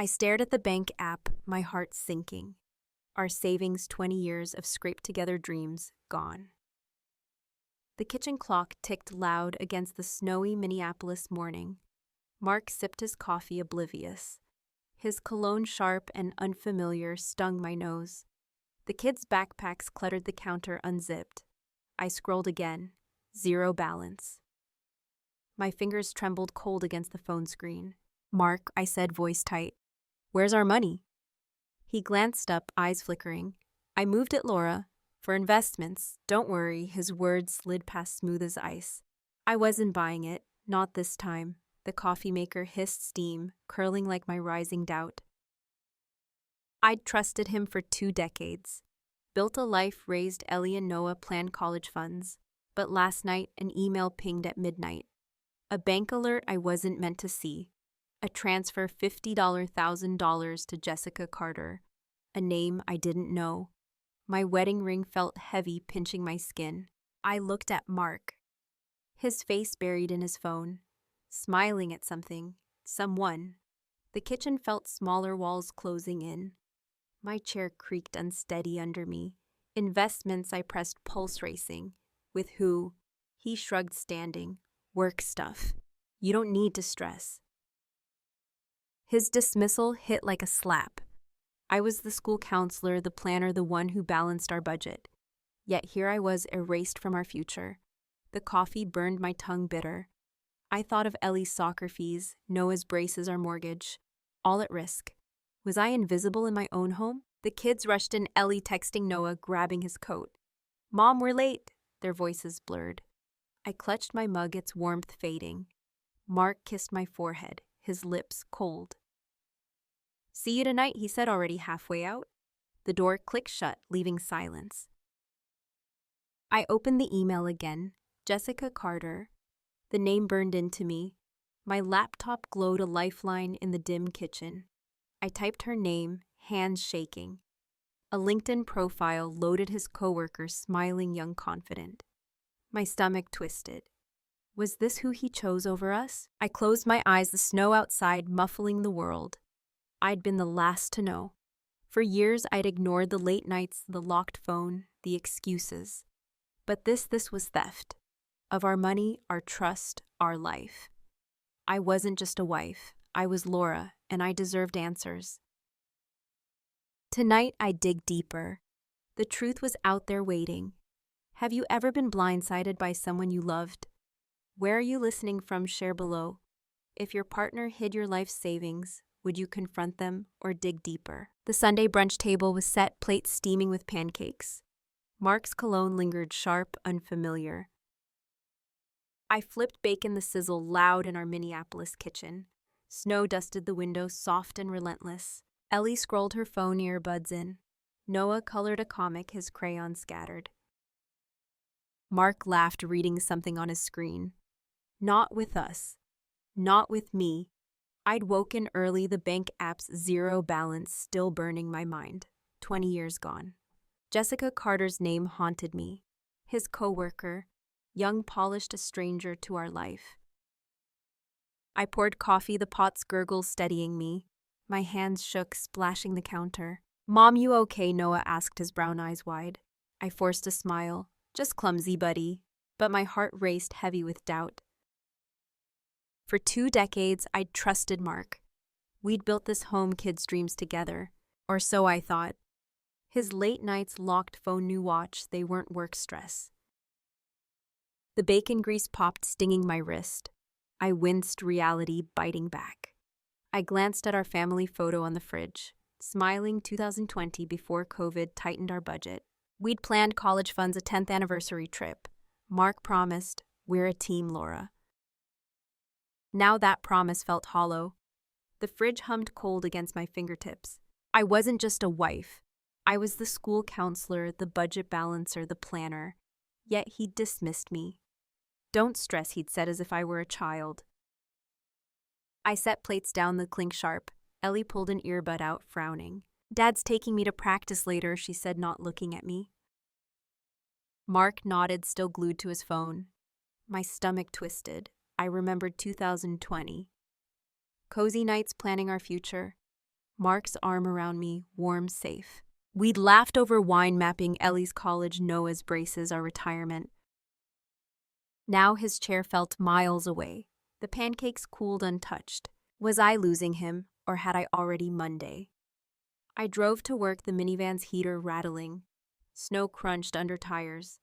I stared at the bank app, my heart sinking. Our savings, 20 years of scraped-together dreams, gone. The kitchen clock ticked loud against the snowy Minneapolis morning. Mark sipped his coffee oblivious. His cologne, sharp and unfamiliar, stung my nose. The kids' backpacks cluttered the counter unzipped. I scrolled again. 0 balance. My fingers trembled cold against the phone screen. "Mark," I said, voice tight. "Where's our money?" He glanced up, eyes flickering. "I moved it, Laura. For investments. Don't worry," his words slid past smooth as ice. I wasn't buying it, not this time. The coffee maker hissed steam, curling like my rising doubt. I'd trusted him for 2 decades. Built a life, raised Ellie and Noah, planned college funds. But last night, an email pinged at midnight. A bank alert I wasn't meant to see. A transfer $50,000 to Jessica Carter. A name I didn't know. My wedding ring felt heavy, pinching my skin. I looked at Mark. His face buried in his phone. Smiling at something. Someone. The kitchen felt smaller, walls closing in. My chair creaked unsteady under me. Investments, I pressed, pulse racing. With who? He shrugged, standing. Work stuff. You don't need to stress. His dismissal hit like a slap. I was the school counselor, the planner, the one who balanced our budget. Yet here I was, erased from our future. The coffee burned my tongue bitter. I thought of Ellie's soccer fees, Noah's braces, our mortgage. All at risk. Was I invisible in my own home? The kids rushed in, Ellie texting Noah, grabbing his coat. "Mom, we're late." Their voices blurred. I clutched my mug, its warmth fading. Mark kissed my forehead, his lips cold. "See you tonight," he said, already halfway out. The door clicked shut, leaving silence. I opened the email again. Jessica Carter. The name burned into me. My laptop glowed a lifeline in the dim kitchen. I typed her name, hands shaking. A LinkedIn profile loaded, his coworker, smiling, young, confident. My stomach twisted. Was this who he chose over us? I closed my eyes, the snow outside muffling the world. I'd been the last to know. For years, I'd ignored the late nights, the locked phone, the excuses. But this was theft. Of our money, our trust, our life. I wasn't just a wife. I was Laura, and I deserved answers. Tonight, I dig deeper. The truth was out there waiting. Have you ever been blindsided by someone you loved? Where are you listening from? Share below. If your partner hid your life savings, would you confront them or dig deeper? The Sunday brunch table was set, plates steaming with pancakes. Mark's cologne lingered, sharp, unfamiliar. I flipped bacon, the sizzle loud in our Minneapolis kitchen. Snow dusted the window, soft and relentless. Ellie scrolled her phone, earbuds in. Noah colored a comic, his crayon scattered. Mark laughed, reading something on his screen. Not with us. Not with me. I'd woken early, the bank app's 0 balance still burning my mind. 20 years gone. Jessica Carter's name haunted me. His coworker, young, polished, a stranger to our life. I poured coffee, the pot's gurgle steadying me. My hands shook, splashing the counter. "Mom, you okay?" Noah asked, his brown eyes wide. I forced a smile. "Just clumsy, buddy." But my heart raced, heavy with doubt. For 2 decades, I'd trusted Mark. We'd built this home, kids' dreams together. Or so I thought. His late nights, locked phone, new watch, they weren't work stress. The bacon grease popped, stinging my wrist. I winced, reality biting back. I glanced at our family photo on the fridge. Smiling, 2020, before COVID tightened our budget. We'd planned college funds, a 10th anniversary trip. Mark promised, "We're a team, Laura." Now that promise felt hollow. The fridge hummed cold against my fingertips. I wasn't just a wife. I was the school counselor, the budget balancer, the planner. Yet he dismissed me. "Don't stress," he'd said, as if I were a child. I set plates down, the clink sharp. Ellie pulled an earbud out, frowning. "Dad's taking me to practice later," she said, not looking at me. Mark nodded, still glued to his phone. My stomach twisted. I remembered 2020. Cozy nights planning our future. Mark's arm around me, warm, safe. We'd laughed over wine mapping Ellie's college, Noah's braces, our retirement. Now his chair felt miles away. The pancakes cooled untouched. Was I losing him, or had I already Monday? I drove to work, the minivan's heater rattling. Snow crunched under tires.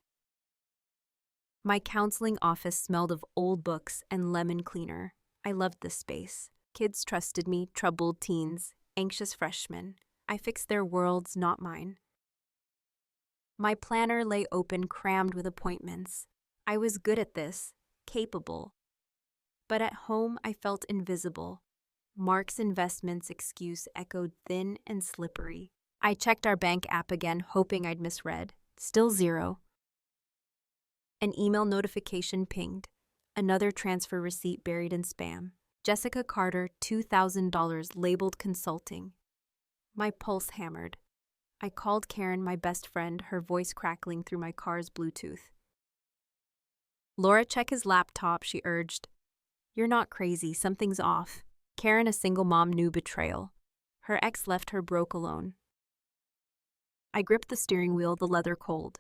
My counseling office smelled of old books and lemon cleaner. I loved this space. Kids trusted me, troubled teens, anxious freshmen. I fixed their worlds, not mine. My planner lay open, crammed with appointments. I was good at this, capable. But at home, I felt invisible. Mark's investments excuse echoed thin and slippery. I checked our bank app again, hoping I'd misread. Still zero. An email notification pinged. Another transfer receipt buried in spam. Jessica Carter, $2,000, labeled consulting. My pulse hammered. I called Karen, my best friend, her voice crackling through my car's Bluetooth. Laura, check his laptop, she urged. You're not crazy, something's off. Karen, a single mom, knew betrayal. Her ex left her broke alone. I gripped the steering wheel, the leather cold.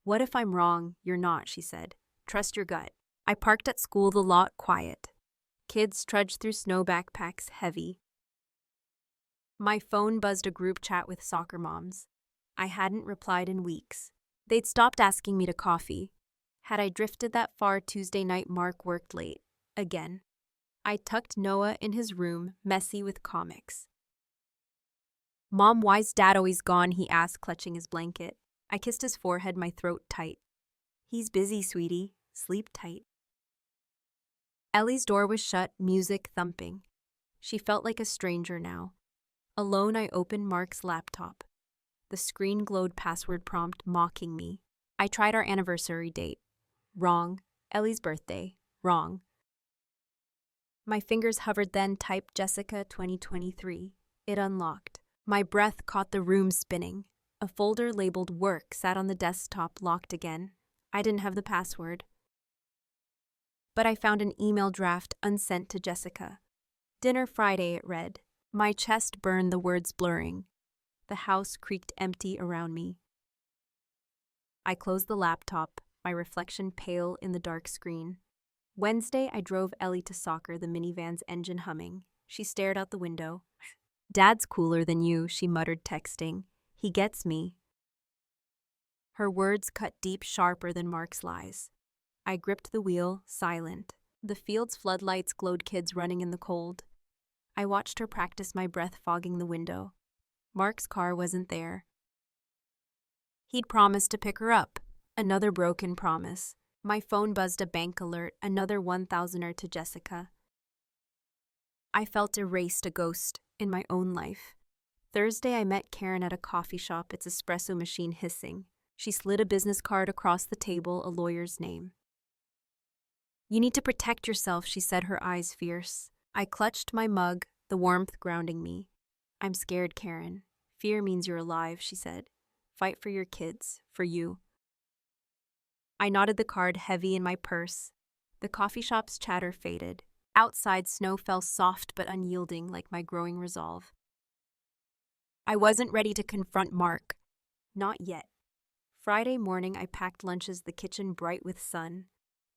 What if I'm wrong? You're not, she said. Trust your gut. I parked at school, the lot quiet. Kids trudged through snow, backpacks heavy. My phone buzzed, a group chat with soccer moms. I hadn't replied in weeks. They'd stopped asking me to coffee. Had I drifted that far? Tuesday night, Mark worked late. Again. I tucked Noah in his room, messy with comics. Mom, why's Dad always gone? He asked, clutching his blanket. I kissed his forehead, my throat tight. He's busy, sweetie. Sleep tight. Ellie's door was shut, music thumping. She felt like a stranger now. Alone, I opened Mark's laptop. The screen glowed, password prompt, mocking me. I tried our anniversary date. Wrong. Ellie's birthday. Wrong. My fingers hovered, then typed Jessica 2023. It unlocked. My breath caught the room spinning. A folder labeled work sat on the desktop, locked again. I didn't have the password. But I found an email draft unsent to Jessica. Dinner Friday, it read. My chest burned, the words blurring. The house creaked empty around me. I closed the laptop, my reflection pale in the dark screen. Wednesday, I drove Ellie to soccer, the minivan's engine humming. She stared out the window. Dad's cooler than you, she muttered, texting. He gets me. Her words cut deep, sharper than Mark's lies. I gripped the wheel, silent. The field's floodlights glowed, kids running in the cold. I watched her practice, my breath fogging the window. Mark's car wasn't there. He'd promised to pick her up. Another broken promise. My phone buzzed, a bank alert, another 1,000er to Jessica. I felt erased, a ghost in my own life. Thursday, I met Karen at a coffee shop, its espresso machine hissing. She slid a business card across the table, a lawyer's name. You need to protect yourself, she said, her eyes fierce. I clutched my mug, the warmth grounding me. I'm scared, Karen. Fear means you're alive, she said. Fight for your kids, for you. I knotted the card heavy in my purse. The coffee shop's chatter faded. Outside, snow fell soft but unyielding, like my growing resolve. I wasn't ready to confront Mark. Not yet. Friday morning, I packed lunches, the kitchen bright with sun.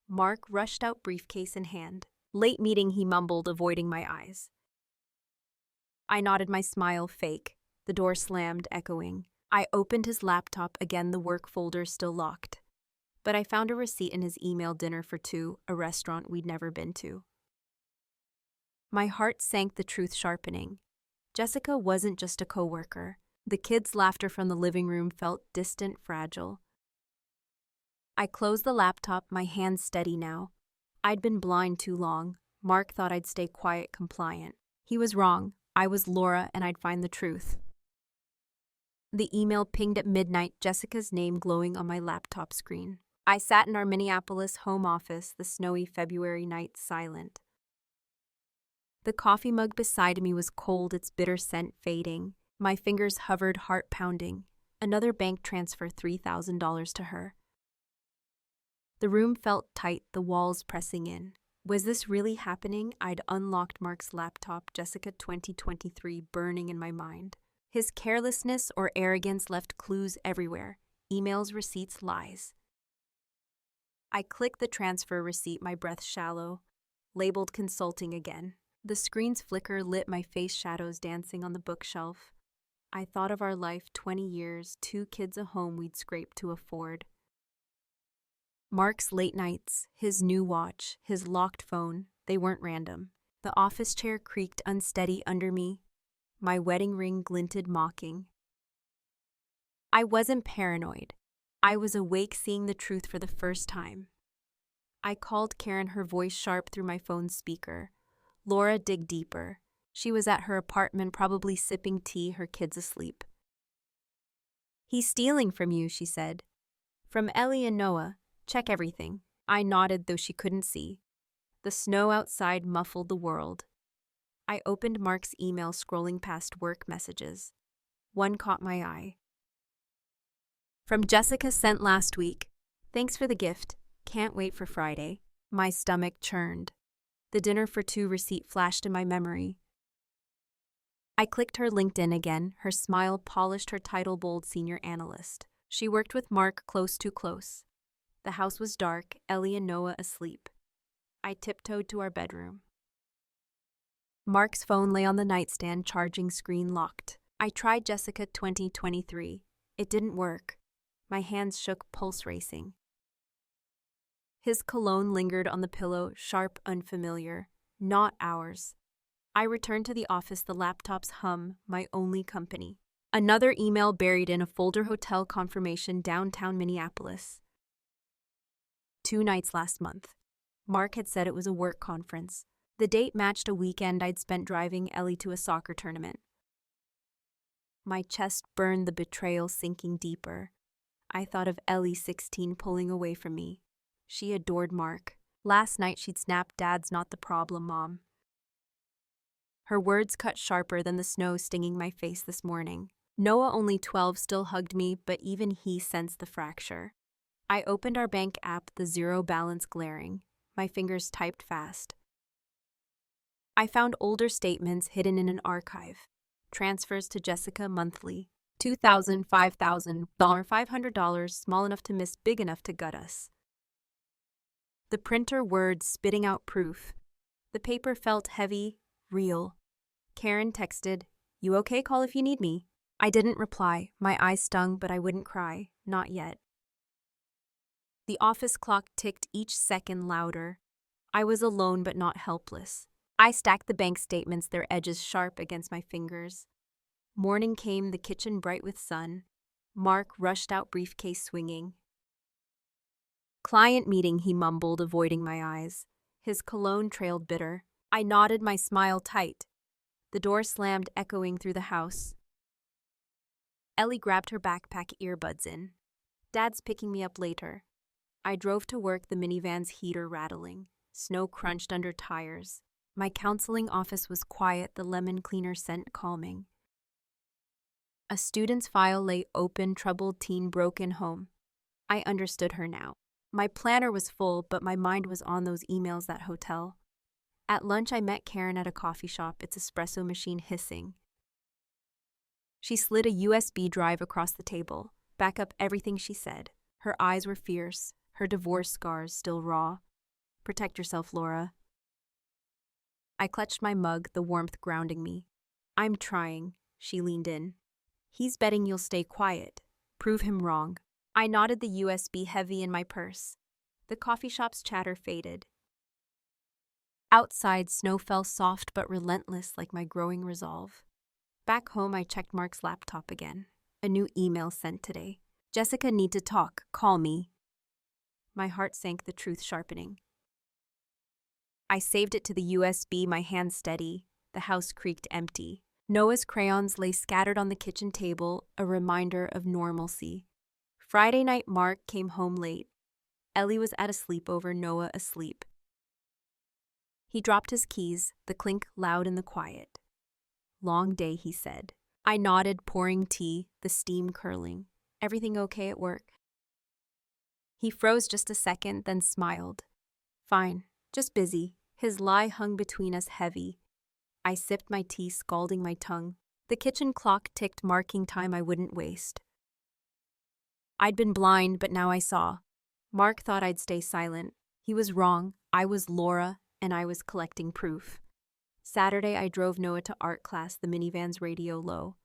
Mark rushed out, briefcase in hand. Late meeting, he mumbled, avoiding my eyes. I nodded, my smile fake. The door slammed, echoing. I opened his laptop again, the work folder still locked. But I found a receipt in his email, dinner for two, a restaurant we'd never been to. My heart sank, the truth sharpening. Jessica wasn't just a coworker. The kids' laughter from the living room felt distant, fragile. I closed the laptop, my hands steady now. I'd been blind too long. Mark thought I'd stay quiet, compliant. He was wrong. I was Laura, and I'd find the truth. The email pinged at midnight, Jessica's name glowing on my laptop screen. I sat in our Minneapolis home office, the snowy February night, silent. The coffee mug beside me was cold, its bitter scent fading. My fingers hovered, heart pounding. Another bank transfer, $3,000 to her. The room felt tight, the walls pressing in. Was this really happening? I'd unlocked Mark's laptop, Jessica 2023, burning in my mind. His carelessness or arrogance left clues everywhere. Emails, receipts, lies. I clicked the transfer receipt, my breath shallow. Labeled consulting again. The screen's flicker lit my face, shadows dancing on the bookshelf. I thought of our life, 20 years, 2 kids, a home we'd scraped to afford. Mark's late nights, his new watch, his locked phone, they weren't random. The office chair creaked unsteady under me. My wedding ring glinted mocking. I wasn't paranoid. I was awake, seeing the truth for the first time. I called Karen, her voice sharp through my phone's speaker. Laura, dig deeper. She was at her apartment, probably sipping tea, her kids asleep. He's stealing from you, she said. From Ellie and Noah. Check everything. I nodded, though she couldn't see. The snow outside muffled the world. I opened Mark's email, scrolling past work messages. One caught my eye. From Jessica, sent last week. Thanks for the gift. Can't wait for Friday. My stomach churned. The dinner for 2 receipt flashed in my memory. I clicked her LinkedIn again. Her smile polished, her title bold, senior analyst. She worked with Mark close to close. The house was dark, Ellie and Noah asleep. I tiptoed to our bedroom. Mark's phone lay on the nightstand, charging, screen locked. I tried Jessica 2023. It didn't work. My hands shook, pulse racing. His cologne lingered on the pillow, sharp, unfamiliar. Not ours. I returned to the office, the laptop's hum, my only company. Another email buried in a folder, hotel confirmation, downtown Minneapolis. 2 nights last month. Mark had said it was a work conference. The date matched a weekend I'd spent driving Ellie to a soccer tournament. My chest burned, the betrayal sinking deeper. I thought of Ellie, 16, pulling away from me. She adored Mark. Last night she'd snapped, "Dad's not the problem, Mom." Her words cut sharper than the snow stinging my face this morning. Noah, only 12, still hugged me, but even he sensed the fracture. I opened our bank app, the zero balance glaring. My fingers typed fast. I found older statements hidden in an archive. Transfers to Jessica monthly. $2,000, $5,000, $500, small enough to miss, big enough to gut us. The printer words spitting out proof. The paper felt heavy, real. Karen texted, "You okay? Call if you need me." I didn't reply. My eyes stung, but I wouldn't cry. Not yet. The office clock ticked, each second louder. I was alone but not helpless. I stacked the bank statements, their edges sharp against my fingers. Morning came, the kitchen bright with sun. Mark rushed out, briefcase swinging. "Client meeting," he mumbled, avoiding my eyes. His cologne trailed bitter. I nodded, my smile tight. The door slammed, echoing through the house. Ellie grabbed her backpack, earbuds in. "Dad's picking me up later." I drove to work, the minivan's heater rattling. Snow crunched under tires. My counseling office was quiet, the lemon cleaner scent calming. A student's file lay open, troubled teen, broken home. I understood her now. My planner was full, but my mind was on those emails, that hotel. At lunch, I met Karen at a coffee shop, its espresso machine hissing. She slid a USB drive across the table, back up everything she said. Her eyes were fierce, her divorce scars still raw. "Protect yourself, Laura." I clutched my mug, the warmth grounding me. "I'm trying," she leaned in. "He's betting you'll stay quiet. Prove him wrong." I nodded, the USB heavy in my purse. The coffee shop's chatter faded. Outside, snow fell soft but relentless, like my growing resolve. Back home, I checked Mark's laptop again. A new email sent today. "Jessica, need to talk. Call me." My heart sank, the truth sharpening. I saved it to the USB, my hand steady. The house creaked empty. Noah's crayons lay scattered on the kitchen table, a reminder of normalcy. Friday night, Mark came home late. Ellie was at a sleepover, Noah asleep. He dropped his keys, the clink loud in the quiet. "Long day," he said. I nodded, pouring tea, the steam curling. "Everything okay at work?" He froze just a second, then smiled. "Fine, just busy. His lie hung between us heavy. I sipped my tea, scalding my tongue. The kitchen clock ticked, marking time I wouldn't waste. I'd been blind, but now I saw. Mark thought I'd stay silent. He was wrong. I was Laura, and I was collecting proof. Saturday, I drove Noah to art class, the minivan's radio low.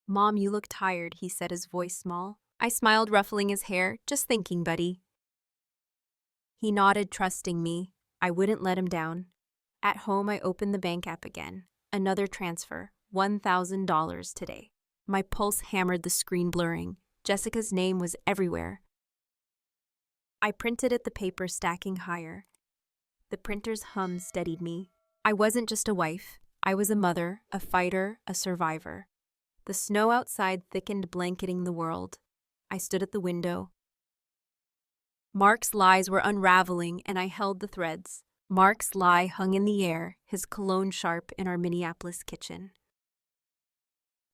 "Mom, you look tired," he said, his voice small. I smiled, ruffling his hair. "Just thinking, buddy." He nodded, trusting me. I wouldn't let him down. At home, I opened the bank app again. Another transfer, $1,000 today. My pulse hammered, the screen blurring. Jessica's name was everywhere. I printed at the paper, stacking higher. The printer's hum steadied me. I wasn't just a wife. I was a mother, a fighter, a survivor. The snow outside thickened, blanketing the world. I stood at the window. Mark's lies were unraveling, and I held the threads. Mark's lie hung in the air, his cologne sharp in our Minneapolis kitchen.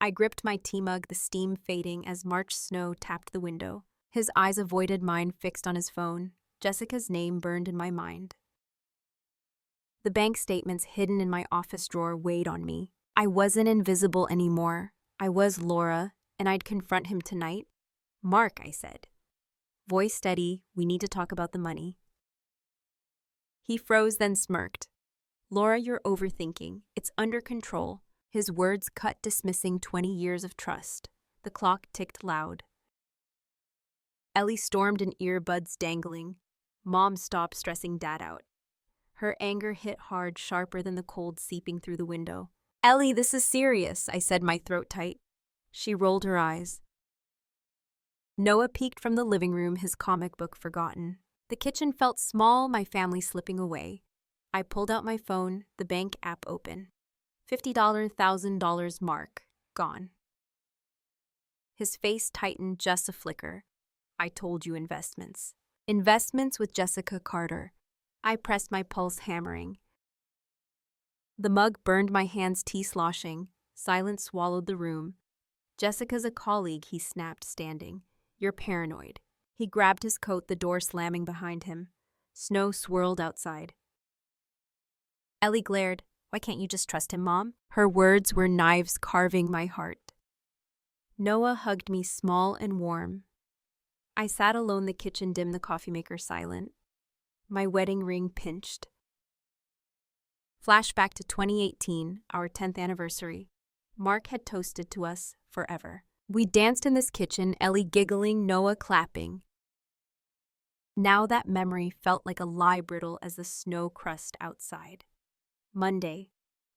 I gripped my tea mug, the steam fading as March snow tapped the window. His eyes avoided mine, fixed on his phone. Jessica's name burned in my mind. The bank statements hidden in my office drawer weighed on me. I wasn't invisible anymore. I was Laura, and I'd confront him tonight. "Mark," I said. Voice steady, "We need to talk about the money." He froze, then smirked. "Laura, you're overthinking. It's under control." His words cut, dismissing 20 years of trust. The clock ticked loud. Ellie stormed, in earbuds dangling. Mom stopped, stressing Dad out. Her anger hit hard, sharper than the cold seeping through the window. "Ellie, this is serious," I said, my throat tight. She rolled her eyes. Noah peeked from the living room, his comic book forgotten. The kitchen felt small, my family slipping away. I pulled out my phone, the bank app open. $50, $1,000 Mark, gone. His face tightened, just a flicker. "I told you, investments." Investments with Jessica Carter. I pressed, my pulse hammering. The mug burned my hands, tea sloshing. Silence swallowed the room. "Jessica's a colleague," he snapped, standing. "You're paranoid." He grabbed his coat, the door slamming behind him. Snow swirled outside. Ellie glared. "Why can't you just trust him, Mom?" Her words were knives carving my heart. Noah hugged me, small and warm. I sat alone, the kitchen dim, the coffee maker silent. My wedding ring pinched. Flashback to 2018, our 10th anniversary. Mark had toasted to us forever. We danced in this kitchen, Ellie giggling, Noah clapping. Now that memory felt like a lie, brittle as the snow crust outside. Monday.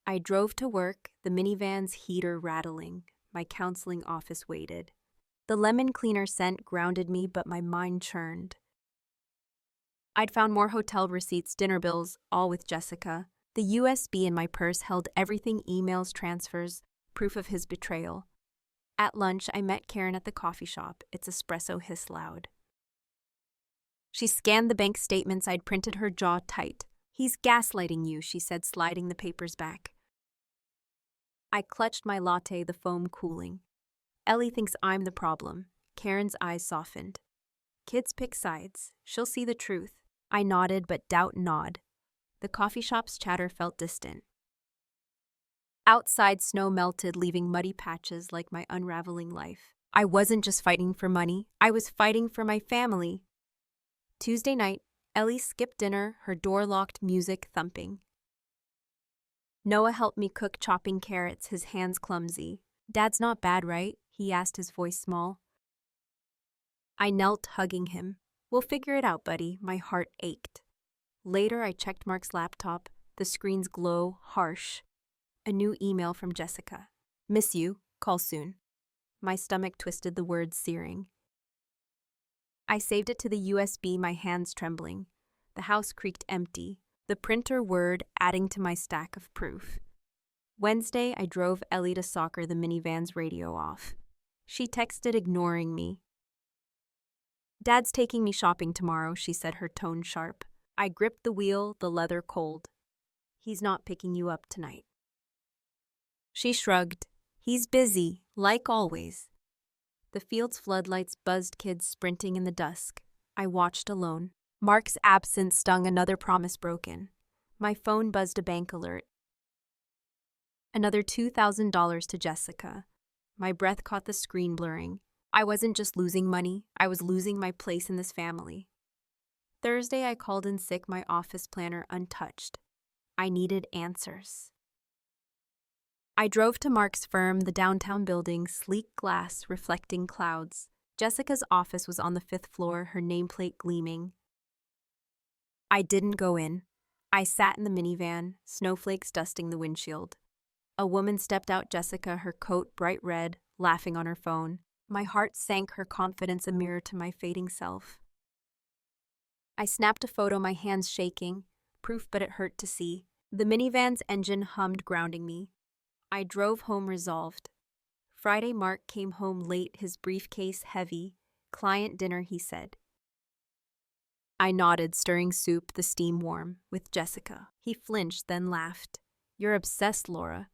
I drove to work, the minivan's heater rattling. My counseling office waited. The lemon cleaner scent grounded me, but my mind churned. I'd found more hotel receipts, dinner bills, all with Jessica. The USB in my purse held everything: emails, transfers, proof of his betrayal. At lunch, I met Karen at the coffee shop. Its espresso hissed loud. She scanned the bank statements I'd printed, her jaw tight. "He's gaslighting you," she said, sliding the papers back. I clutched my latte, the foam cooling. "Ellie thinks I'm the problem." Karen's eyes softened. "Kids pick sides. She'll see the truth." I nodded, but doubt gnawed. The coffee shop's chatter felt distant. Outside, snow melted, leaving muddy patches like my unraveling life. I wasn't just fighting for money. I was fighting for my family. Tuesday night, Ellie skipped dinner, her door locked, music thumping. Noah helped me cook, chopping carrots, his hands clumsy. "Dad's not bad, right?" he asked, his voice small. I knelt, hugging him. "We'll figure it out, buddy." My heart ached. Later, I checked Mark's laptop, the screen's glow harsh. A new email from Jessica. "Miss you. Call soon." My stomach twisted, the words searing. I saved it to the USB, my hands trembling. The house creaked empty, the printer word adding to my stack of proof. Wednesday, I drove Ellie to soccer, the minivan's radio off. She texted, ignoring me. "Dad's taking me shopping tomorrow," she said, her tone sharp. I gripped the wheel, the leather cold. "He's not picking you up tonight." She shrugged. "He's busy, like always." The field's floodlights buzzed, kids sprinting in the dusk. I watched alone. Mark's absence stung, another promise broken. My phone buzzed a bank alert. Another $2,000 to Jessica. My breath caught the screen blurring. I wasn't just losing money, I was losing my place in this family. Thursday, I called in sick, my office planner untouched. I needed answers. I drove to Mark's firm, the downtown building, sleek glass reflecting clouds. Jessica's office was on the 5th floor, her nameplate gleaming. I didn't go in. I sat in the minivan, snowflakes dusting the windshield. A woman stepped out, Jessica, her coat bright red, laughing on her phone. My heart sank, her confidence a mirror to my fading self. I snapped a photo, my hands shaking, proof but it hurt to see. The minivan's engine hummed, grounding me. I drove home resolved. Friday, Mark came home late, his briefcase heavy. Client dinner, he said. I nodded, stirring soup, the steam warm, with Jessica. He flinched, then laughed. You're obsessed, Laura.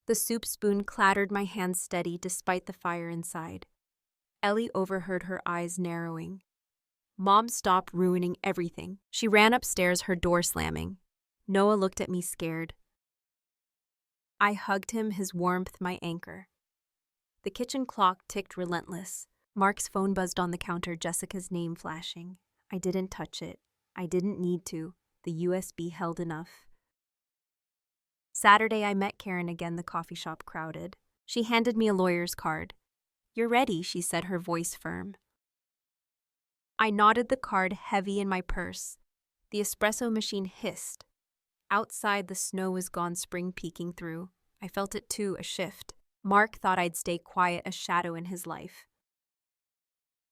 The soup spoon clattered, my hands steady despite the fire inside. Ellie overheard, her eyes narrowing. Mom, stop ruining everything. She ran upstairs, her door slamming. Noah looked at me scared. I hugged him, his warmth my anchor. The kitchen clock ticked relentless. Mark's phone buzzed on the counter, Jessica's name flashing. I didn't touch it. I didn't need to. The USB held enough. Saturday, I met Karen again, the coffee shop crowded. She handed me a lawyer's card. You're ready, she said, her voice firm. I nodded, the card heavy in my purse. The espresso machine hissed. Outside, the snow was gone, spring peeking through. I felt it too, a shift. Mark thought I'd stay quiet, a shadow in his life.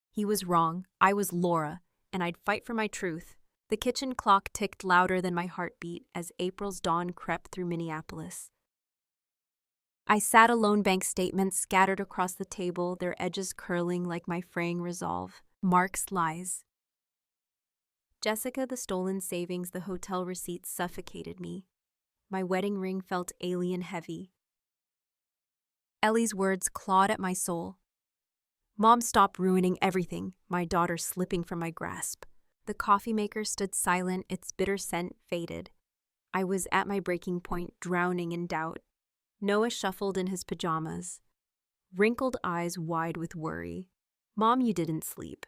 He was wrong. I was Laura, and I'd fight for my truth. The kitchen clock ticked louder than my heartbeat as April's dawn crept through Minneapolis. I sat alone, bank statements scattered across the table, their edges curling like my fraying resolve. Mark's lies. Jessica, the stolen savings, the hotel receipts suffocated me. My wedding ring felt alien heavy. Ellie's words clawed at my soul. Mom, stop ruining everything, my daughter slipping from my grasp. The coffee maker stood silent, its bitter scent faded. I was at my breaking point, drowning in doubt. Noah shuffled in his pajamas, wrinkled eyes wide with worry. Mom, you didn't sleep.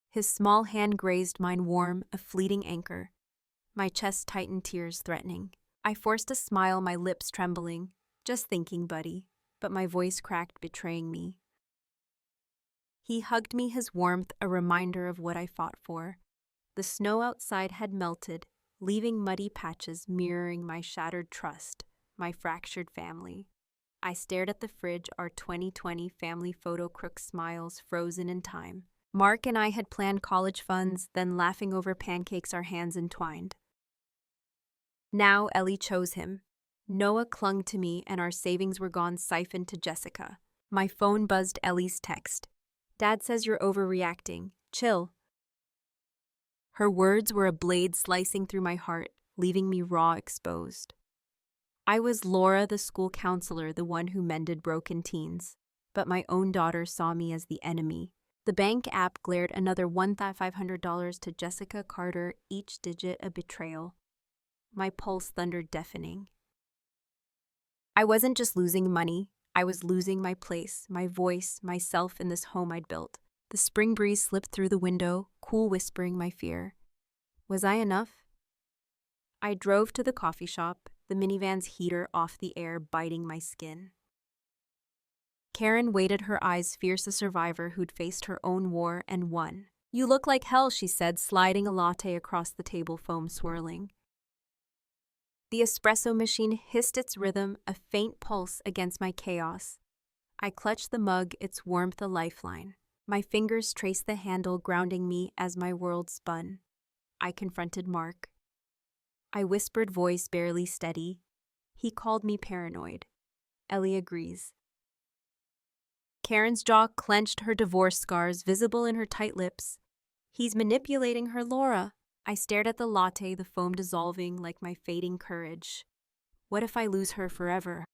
His small hand grazed mine, warm, a fleeting anchor. My chest tightened, tears threatening. I forced a smile, my lips trembling. Just thinking, buddy, but my voice cracked, betraying me. He hugged me, his warmth a reminder of what I fought for. The snow outside had melted, leaving muddy patches mirroring my shattered trust, my fractured family. I stared at the fridge, our 2020 family photo, crook smiles frozen in time. Mark and I had planned college funds, then laughing over pancakes, our hands entwined. Now Ellie chose him. Noah clung to me, and our savings were gone, siphoned to Jessica. My phone buzzed, Ellie's text. Dad says you're overreacting. Chill. Her words were a blade slicing through my heart, leaving me raw, exposed. I was Laura, the school counselor, the one who mended broken teens. But my own daughter saw me as the enemy. The bank app glared, another $1,500 to Jessica Carter, each digit a betrayal. My pulse thundered, deafening. I wasn't just losing money. I was losing my place, my voice, myself in this home I'd built. The spring breeze slipped through the window, cool, whispering my fear. Was I enough? I drove to the coffee shop, the minivan's heater off the air, biting my skin. Karen waited, her eyes fierce, a survivor who'd faced her own war and won. You look like hell, she said, sliding a latte across the table, foam swirling. The espresso machine hissed its rhythm, a faint pulse against my chaos. I clutched the mug, its warmth a lifeline. My fingers traced the handle, grounding me as my world spun. I confronted Mark. I whispered, voice barely steady. He called me paranoid. Ellie agrees. Karen's jaw clenched, her divorce scars visible in her tight lips. He's manipulating her, Laura. I stared at the latte, the foam dissolving like my fading courage. What if I lose her forever?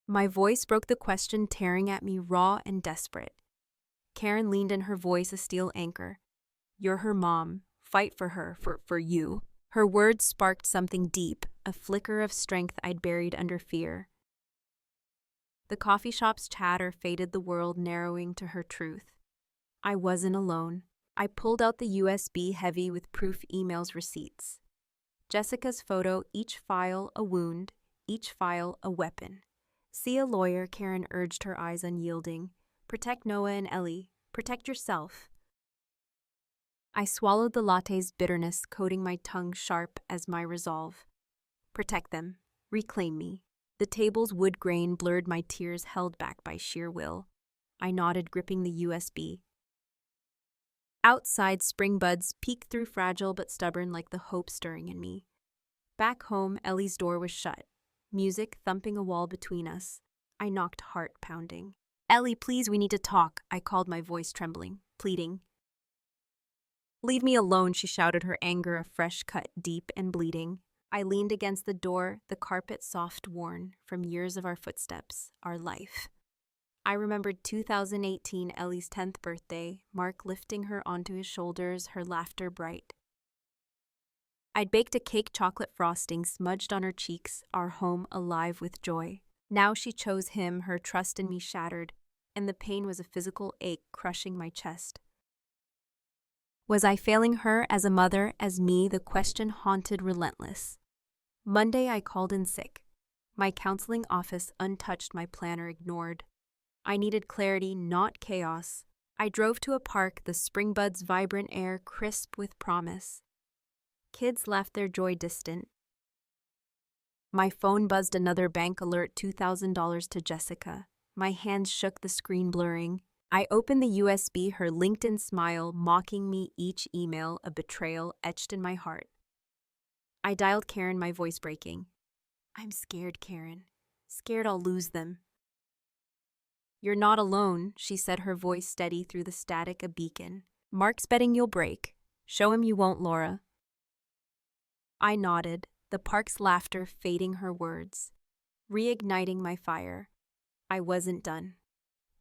My voice broke the question, tearing at me, raw and desperate. Karen leaned in, her voice a steel anchor. You're her mom, Fight for her, for you. Her words sparked something deep, a flicker of strength I'd buried under fear. The coffee shop's chatter faded the world, narrowing to her truth. I wasn't alone. I pulled out the USB heavy with proof emails receipts. Jessica's photo, each file a wound, each file a weapon. See a lawyer, Karen urged, her eyes unyielding. Protect Noah and Ellie. Protect yourself. I swallowed the latte's bitterness, coating my tongue sharp as my resolve. Protect them. Reclaim me. The table's wood grain blurred my tears, held back by sheer will. I nodded, gripping the USB. Outside, spring buds peeked through, fragile but stubborn, like the hope stirring in me. Back home, Ellie's door was shut, music thumping a wall between us. I knocked, heart pounding. Ellie, please, we need to talk, I called, my voice trembling, pleading. Leave me alone, she shouted, her anger a fresh cut, deep and bleeding. I leaned against the door, the carpet soft, worn from years of our footsteps, our life. I remembered 2018, Ellie's 10th birthday, Mark lifting her onto his shoulders, her laughter bright. I'd baked a cake, chocolate frosting smudged on her cheeks, our home alive with joy. Now she chose him, her trust in me shattered, and the pain was a physical ache crushing my chest. Was I failing her as a mother, as me? The question haunted, relentless. Monday, I called in sick. My counseling office untouched, my planner ignored. I needed clarity, not chaos. I drove to a park, the spring buds' vibrant air crisp with promise. Kids left, their joy distant. My phone buzzed, another bank alert, $2,000 to Jessica. My hands shook, the screen blurring. I opened the USB, her LinkedIn smile mocking me, each email a betrayal etched in my heart. I dialed Karen, my voice breaking. I'm scared, Karen. Scared I'll lose them. You're not alone, she said, her voice steady through the static, a beacon. Mark's betting you'll break. Show him you won't, Laura. I nodded, the park's laughter fading her words, reigniting my fire. I wasn't done.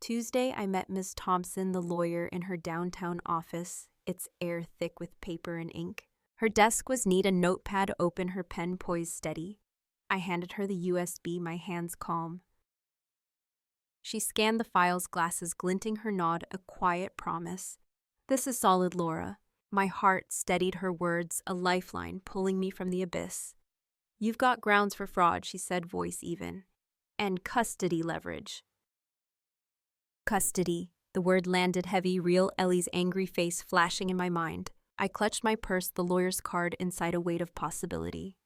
Tuesday, I met Ms. Thompson, the lawyer, in her downtown office, its air thick with paper and ink. Her desk was neat, a notepad open, her pen poised steady. I handed her the USB, my hands calm. She scanned the files, glasses glinting, her nod a quiet promise. This is solid, Laura. My heart steadied her words, a lifeline pulling me from the abyss. You've got grounds for fraud, she said, voice even. And custody leverage. Custody. The word landed heavy, real, Ellie's angry face flashing in my mind. I clutched my purse, the lawyer's card inside, a weight of possibility.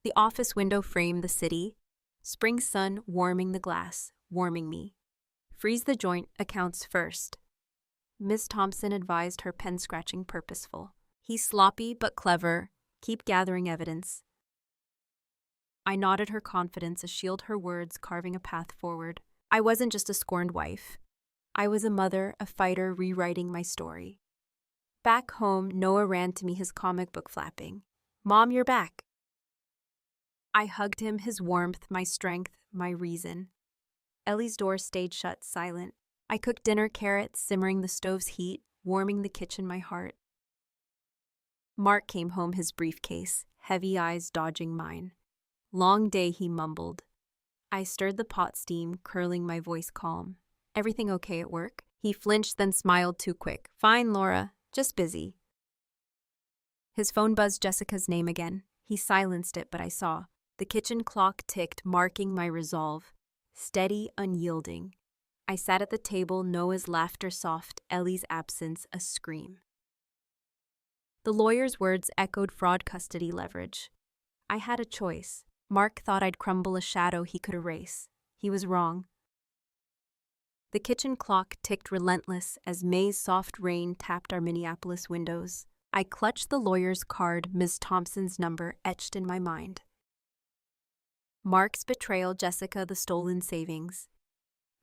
The office window framed the city. Spring sun warming the glass, warming me. Freeze the joint, accounts first. Miss Thompson advised, her pen scratching purposeful. He's sloppy but clever. Keep gathering evidence. I nodded, her confidence a shield, her words carving a path forward. I wasn't just a scorned wife. I was a mother, a fighter, rewriting my story. Back home, Noah ran to me, his comic book flapping. Mom, you're back. I hugged him, his warmth, my strength, my reason. Ellie's door stayed shut, silent. I cooked dinner, carrots simmering, the stove's heat, warming the kitchen, my heart. Mark came home, his briefcase, heavy eyes dodging mine. Long day, he mumbled. I stirred the pot steam, curling, my voice calm. Everything okay at work? He flinched, then smiled too quick. Fine, Laura, just busy. His phone buzzed, Jessica's name again. He silenced it, but I saw. The kitchen clock ticked, marking my resolve. Steady, unyielding. I sat at the table, Noah's laughter soft, Ellie's absence a scream. The lawyer's words echoed, fraud, custody leverage. I had a choice. Mark thought I'd crumble, a shadow he could erase. He was wrong. The kitchen clock ticked relentless as May's soft rain tapped our Minneapolis windows. I clutched the lawyer's card, Ms. Thompson's number etched in my mind. Mark's betrayal, Jessica, the stolen savings.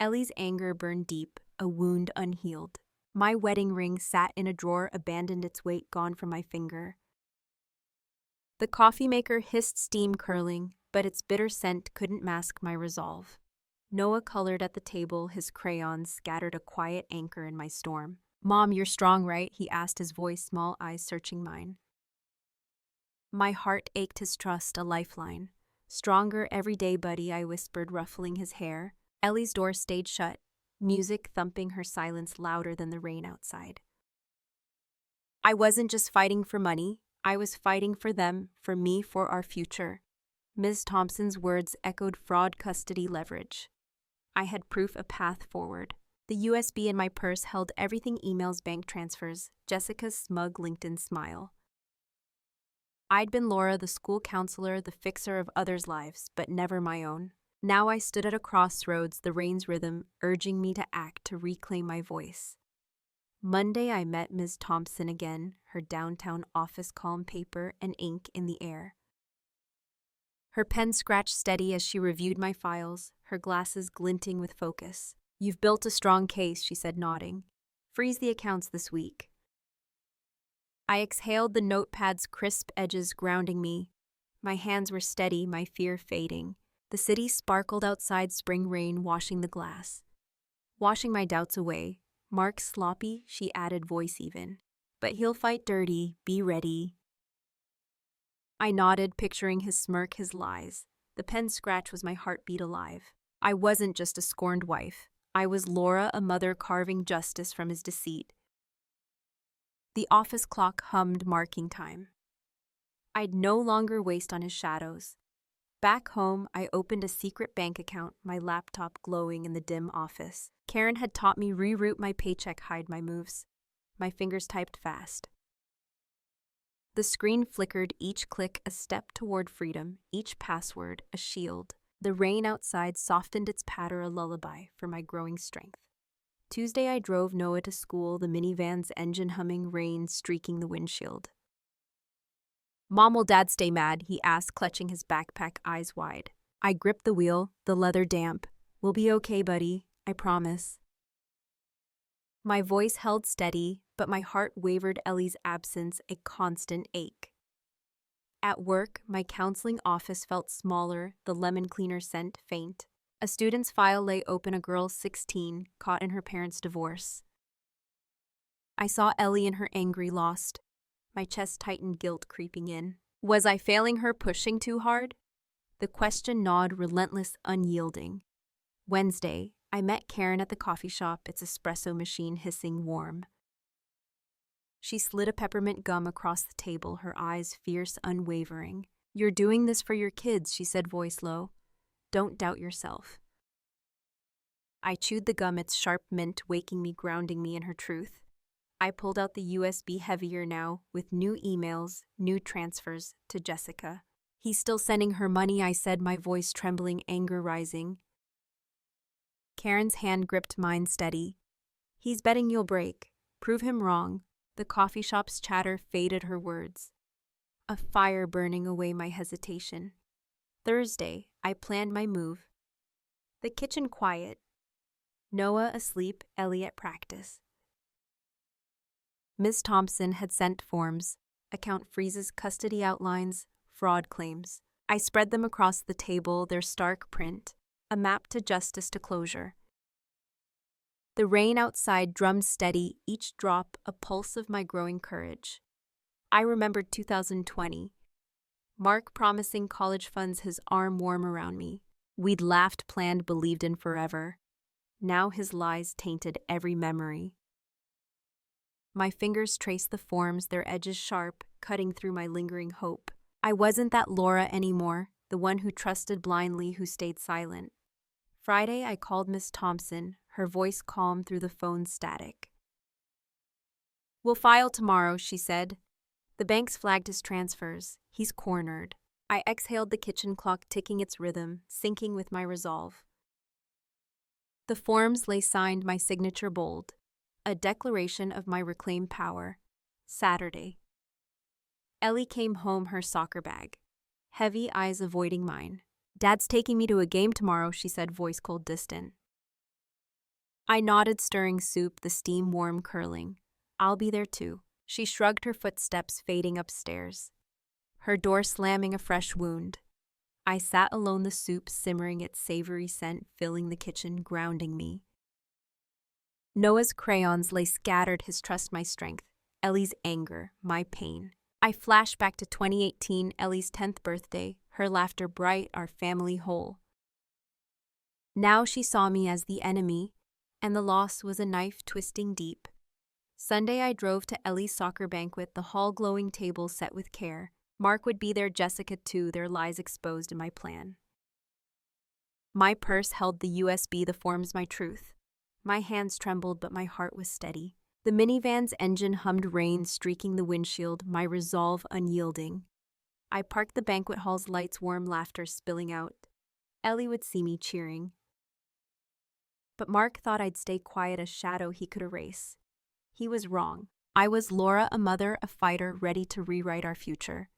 Ellie's anger burned deep, a wound unhealed. My wedding ring sat in a drawer, abandoned, its weight gone from my finger. The coffee maker hissed, steam curling, but its bitter scent couldn't mask my resolve. Noah colored at the table, his crayons scattered, a quiet anchor in my storm. Mom, you're strong, right? He asked, his voice small, eyes searching mine. My heart ached, his trust a lifeline. Stronger every day, buddy, I whispered, ruffling his hair. Ellie's door stayed shut, music thumping her silence louder than the rain outside. I wasn't just fighting for money, I was fighting for them, for me, for our future. Ms. Thompson's words echoed fraud, custody, leverage. I had proof, a path forward. The USB in my purse held everything: emails, bank transfers, Jessica's smug LinkedIn smile. I'd been Laura, the school counselor, the fixer of others' lives, but never my own. Now I stood at a crossroads, the rain's rhythm urging me to act, to reclaim my voice. Monday I met Ms. Thompson again, her downtown office, calm, paper and ink in the air. Her pen scratched steady as she reviewed my files, her glasses glinting with focus. You've built a strong case, she said, nodding. Freeze the accounts this week. I exhaled, the notepad's crisp edges grounding me. My hands were steady, my fear fading. The city sparkled outside, spring rain washing the glass. Washing my doubts away. Mark sloppy, she added, voice even. But he'll fight dirty, be ready. I nodded, picturing his smirk, his lies. The pen scratch was my heartbeat alive. I wasn't just a scorned wife. I was Laura, a mother carving justice from his deceit. The office clock hummed, marking time. I'd no longer waste on his shadows. Back home, I opened a secret bank account, my laptop glowing in the dim office. Karen had taught me reroute my paycheck, hide my moves. My fingers typed fast. The screen flickered, each click a step toward freedom, each password a shield. The rain outside softened its patter, a lullaby for my growing strength. Tuesday I drove Noah to school, the minivan's engine humming, rain streaking the windshield. Mom, will Dad stay mad? He asked, clutching his backpack, eyes wide. I gripped the wheel, the leather damp. We'll be okay, buddy, I promise. My voice held steady, but my heart wavered, Ellie's absence a constant ache. At work, my counseling office felt smaller, the lemon cleaner scent faint. A student's file lay open, a girl 16, caught in her parents' divorce. I saw Ellie in her angry, lost. My chest tightened, guilt creeping in. Was I failing her, pushing too hard? The question gnawed, relentless, unyielding. Wednesday, I met Karen at the coffee shop, its espresso machine hissing warm. She slid a peppermint gum across the table, her eyes fierce, unwavering. You're doing this for your kids, she said, voice low. Don't doubt yourself. I chewed the gum, its sharp mint waking me, grounding me in her truth. I pulled out the USB, heavier now, with new emails, new transfers to Jessica. He's still sending her money, I said, my voice trembling, anger rising. Karen's hand gripped mine steady. He's betting you'll break. Prove him wrong. The coffee shop's chatter faded her words. A fire burning away my hesitation. Thursday, I planned my move. The kitchen quiet. Noah asleep, Ellie at practice. Ms. Thompson had sent forms, account freezes, custody outlines, fraud claims. I spread them across the table, their stark print, a map to justice, to closure. The rain outside drummed steady, each drop a pulse of my growing courage. I remembered 2020. Mark promising college funds, his arm warm around me. We'd laughed, planned, believed in forever. Now his lies tainted every memory. My fingers traced the forms, their edges sharp, cutting through my lingering hope. I wasn't that Laura anymore, the one who trusted blindly, who stayed silent. Friday, I called Miss Thompson, her voice calm through the phone's static. We'll file tomorrow, she said. The bank's flagged his transfers. He's cornered. I exhaled, the kitchen clock ticking its rhythm, syncing with my resolve. The forms lay signed, my signature bold. A declaration of my reclaimed power. Saturday. Ellie came home, her soccer bag. Heavy, eyes avoiding mine. Dad's taking me to a game tomorrow, she said, voice cold, distant. I nodded, stirring soup, the steam warm curling. I'll be there too. She shrugged, her footsteps fading upstairs. Her door slamming, a fresh wound. I sat alone, the soup simmering, its savory scent filling the kitchen, grounding me. Noah's crayons lay scattered, his trust my strength, Ellie's anger, my pain. I flash back to 2018, Ellie's 10th birthday, her laughter bright, our family whole. Now she saw me as the enemy, and the loss was a knife twisting deep. Sunday I drove to Ellie's soccer banquet, the hall glowing tables set with care. Mark would be there, Jessica too, their lies exposed in my plan. My purse held the USB, the forms my truth. My hands trembled, but my heart was steady. The minivan's engine hummed, rain streaking the windshield, my resolve unyielding. I parked the banquet hall's lights, warm laughter spilling out. Ellie would see me cheering. But Mark thought I'd stay quiet, a shadow he could erase. He was wrong. I was Laura, a mother, a fighter, ready to rewrite our future.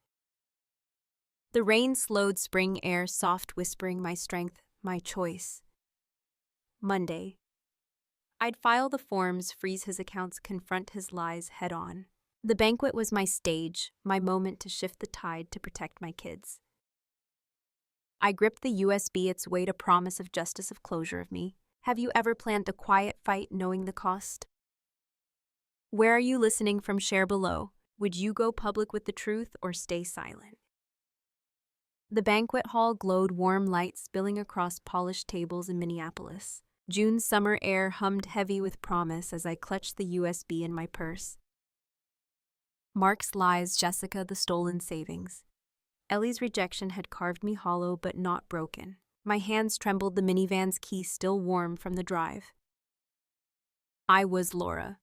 The rain slowed, spring air soft, whispering my strength, my choice. Monday. I'd file the forms, freeze his accounts, confront his lies head on. The banquet was my stage, my moment to shift the tide to protect my kids. I gripped the USB, its weight a promise of justice, of closure of me. Have you ever planned a quiet fight knowing the cost? Where are you listening from? Share below. Would you go public with the truth or stay silent? The banquet hall glowed, warm light spilling across polished tables in Minneapolis. June's summer air hummed heavy with promise as I clutched the USB in my purse. Mark's lies, Jessica, the stolen savings. Ellie's rejection had carved me hollow but not broken. My hands trembled, the minivan's key still warm from the drive. I was Laura.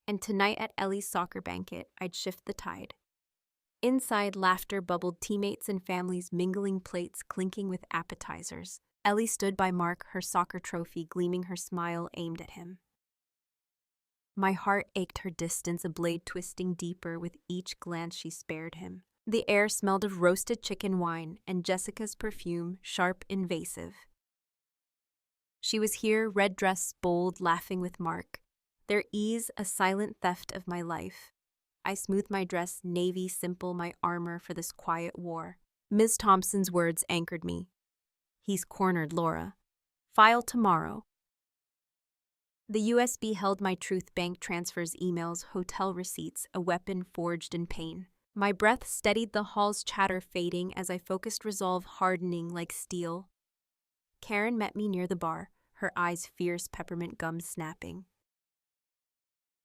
And tonight at Ellie's soccer banquet, I'd shift the tide. Inside, laughter bubbled, teammates and families mingling, plates clinking with appetizers. Ellie stood by Mark, her soccer trophy gleaming, her smile aimed at him. My heart ached, her distance, a blade twisting deeper with each glance she spared him. The air smelled of roasted chicken, wine, and Jessica's perfume, sharp, invasive. She was here, red dress, bold, laughing with Mark. Their ease, a silent theft of my life. I smoothed my dress, navy simple, my armor for this quiet war. Ms. Thompson's words anchored me. He's cornered Laura. File tomorrow. The USB held my truth, bank transfers, emails, hotel receipts, a weapon forged in pain. My breath steadied, the hall's chatter fading as I focused, resolve hardening like steel. Karen met me near the bar, her eyes fierce, peppermint gum snapping.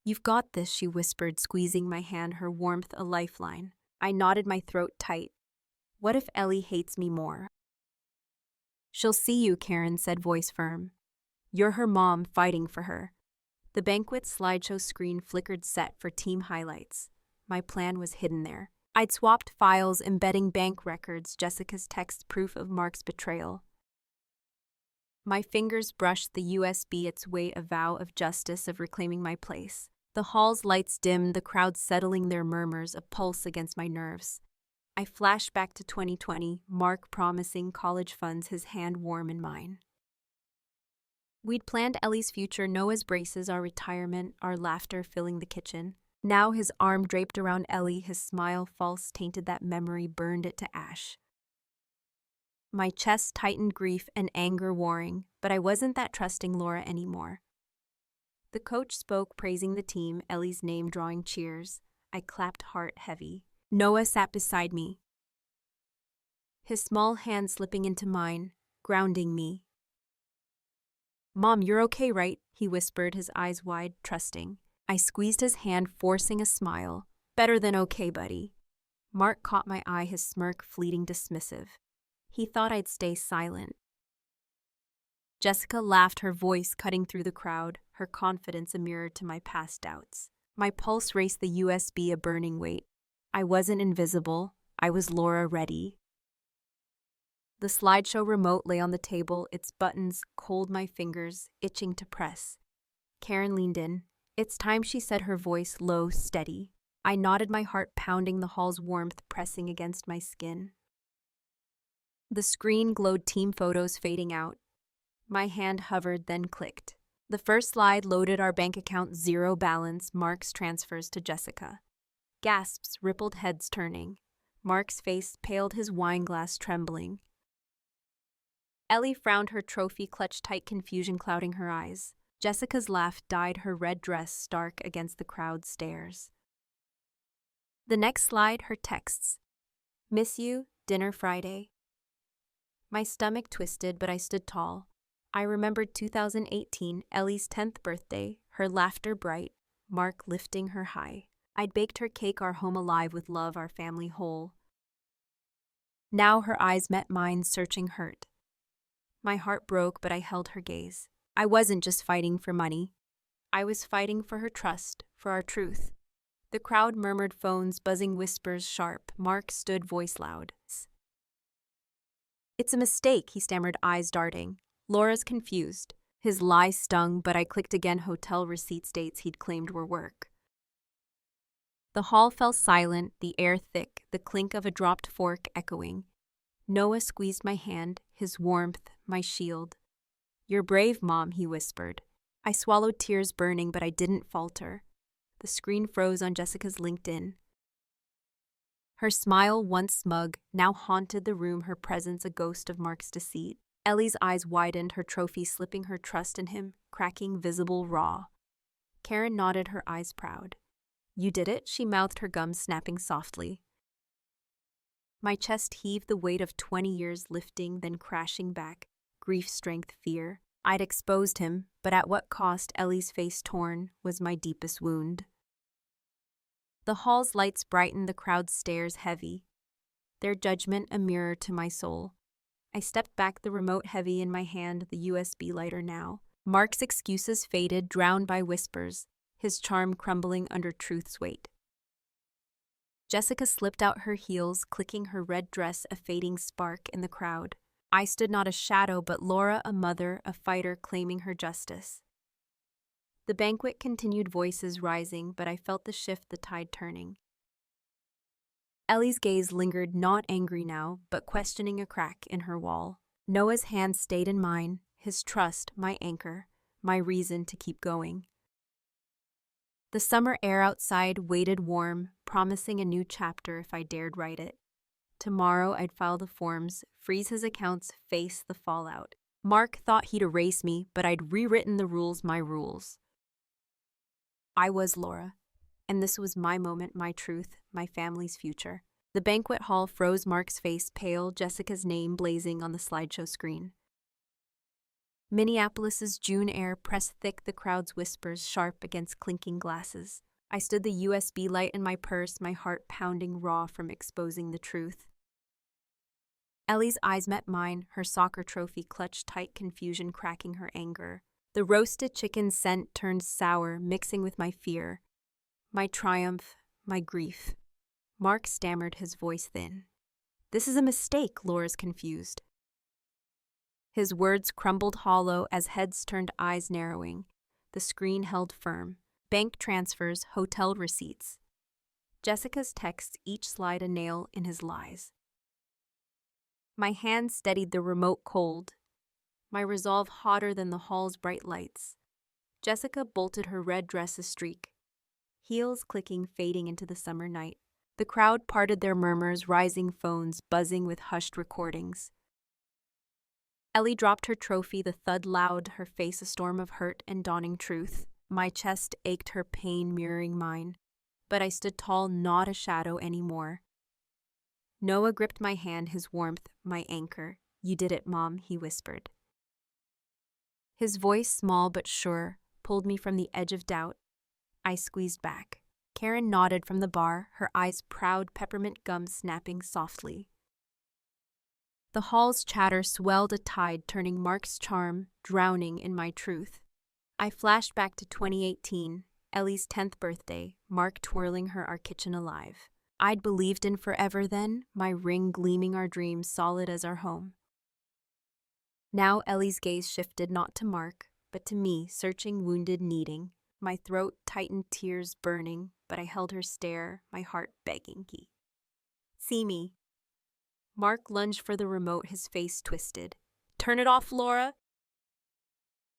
You've got this, she whispered, squeezing my hand, her warmth a lifeline. I knotted, my throat tight. What if Ellie hates me more? She'll see you, Karen said, voice firm. You're her mom, fighting for her. The banquet slideshow screen flickered, set for team highlights. My plan was hidden there. I'd swapped files, embedding bank records, Jessica's text, proof of Mark's betrayal. My fingers brushed the USB, its weight a vow of justice, of reclaiming my place. The hall's lights dimmed, the crowd settling their murmurs, a pulse against my nerves. I flashed back to 2020, Mark promising college funds, his hand warm in mine. We'd planned Ellie's future, Noah's braces, our retirement, our laughter filling the kitchen. Now his arm draped around Ellie, his smile false, tainted that memory, burned it to ash. My chest tightened, grief and anger warring, but I wasn't that trusting Laura anymore. The coach spoke, praising the team, Ellie's name drawing cheers. I clapped, heart heavy. Noah sat beside me, his small hand slipping into mine, grounding me. Mom, you're okay, right? He whispered, his eyes wide, trusting. I squeezed his hand, forcing a smile. Better than okay, buddy. Mark caught my eye, his smirk fleeting, dismissive. He thought I'd stay silent. Jessica laughed, her voice cutting through the crowd, her confidence a mirror to my past doubts. My pulse raced, the USB a burning weight. I wasn't invisible. I was Laura, ready. The slideshow remote lay on the table, its buttons cold, my fingers itching to press. Karen leaned in. It's time, she said, her voice low, steady. I nodded, my heart pounding, the hall's warmth pressing against my skin. The screen glowed, team photos fading out. My hand hovered, then clicked. The first slide loaded, our bank account, zero balance, Mark's transfers to Jessica. Gasps, rippled, heads turning. Mark's face paled, his wine glass trembling. Ellie frowned, her trophy clutched tight, confusion clouding her eyes. Jessica's laugh dyed her red dress stark against the crowd's stares. The next slide, her texts. Miss you, dinner Friday. My stomach twisted, but I stood tall. I remembered 2018, Ellie's 10th birthday, her laughter bright, Mark lifting her high. I'd baked her cake, our home alive with love, our family whole. Now her eyes met mine, searching hurt. My heart broke, but I held her gaze. I wasn't just fighting for money. I was fighting for her trust, for our truth. The crowd murmured, phones buzzing, whispers sharp. Mark stood, voice loud. It's a mistake, he stammered, eyes darting. Laura's confused. His lie stung, but I clicked again, hotel receipts, dates he'd claimed were work. The hall fell silent, the air thick, the clink of a dropped fork echoing. Noah squeezed my hand, his warmth, my shield. You're brave, Mom, he whispered. I swallowed, tears burning, but I didn't falter. The screen froze on Jessica's LinkedIn. Her smile, once smug, now haunted the room, her presence a ghost of Mark's deceit. Ellie's eyes widened, her trophy slipping, her trust in him, cracking, visible, raw. Karen nodded, her eyes proud. You did it, she mouthed, her gums snapping softly. My chest heaved, the weight of 20 years lifting, then crashing back. Grief, strength, fear. I'd exposed him, but at what cost? Ellie's face torn was my deepest wound. The hall's lights brightened, the crowd's stares heavy. Their judgment a mirror to my soul. I stepped back, the remote heavy in my hand, the USB lighter now. Mark's excuses faded, drowned by whispers, his charm crumbling under truth's weight. Jessica slipped out her heels, clicking her red dress, a fading spark in the crowd. I stood not a shadow, but Laura, a mother, a fighter claiming her justice. The banquet continued, voices rising, but I felt the shift, the tide turning. Ellie's gaze lingered, not angry now, but questioning, a crack in her wall. Noah's hand stayed in mine, his trust, my anchor, my reason to keep going. The summer air outside waited warm, promising a new chapter if I dared write it. Tomorrow I'd file the forms, freeze his accounts, face the fallout. Mark thought he'd erase me, but I'd rewritten the rules, my rules. I was Laura, and this was my moment, my truth, my family's future. The banquet hall froze, Mark's face pale, Jessica's name blazing on the slideshow screen. Minneapolis's June air pressed thick, the crowd's whispers sharp against clinking glasses. I stood, the USB light in my purse, my heart pounding raw from exposing the truth. Ellie's eyes met mine, her soccer trophy clutched tight, confusion cracking her anger. The roasted chicken scent turned sour, mixing with my fear, my triumph, my grief. Mark stammered, his voice thin. This is a mistake, Laura's confused. His words crumbled hollow as heads turned, eyes narrowing. The screen held firm. Bank transfers, hotel receipts. Jessica's texts, each slide a nail in his lies. My hand steadied the remote cold, my resolve hotter than the hall's bright lights. Jessica bolted, her red dress a streak, heels clicking, fading into the summer night. The crowd parted, their murmurs, rising, phones buzzing with hushed recordings. Ellie dropped her trophy, the thud loud, her face a storm of hurt and dawning truth. My chest ached, her pain mirroring mine, but I stood tall, not a shadow anymore. Noah gripped my hand, his warmth, my anchor. You did it, Mom, he whispered. His voice, small but sure, pulled me from the edge of doubt. I squeezed back. Karen nodded from the bar, her eyes proud, peppermint gums snapping softly. The hall's chatter swelled, a tide turning Mark's charm, drowning in my truth. I flashed back to 2018, Ellie's 10th birthday, Mark twirling her, our kitchen alive. I'd believed in forever then, my ring gleaming, our dreams solid as our home. Now Ellie's gaze shifted not to Mark, but to me, searching, wounded, needing. My throat tightened, tears burning, but I held her stare, my heart begging. See me. Mark lunged for the remote, his face twisted. Turn it off, Laura.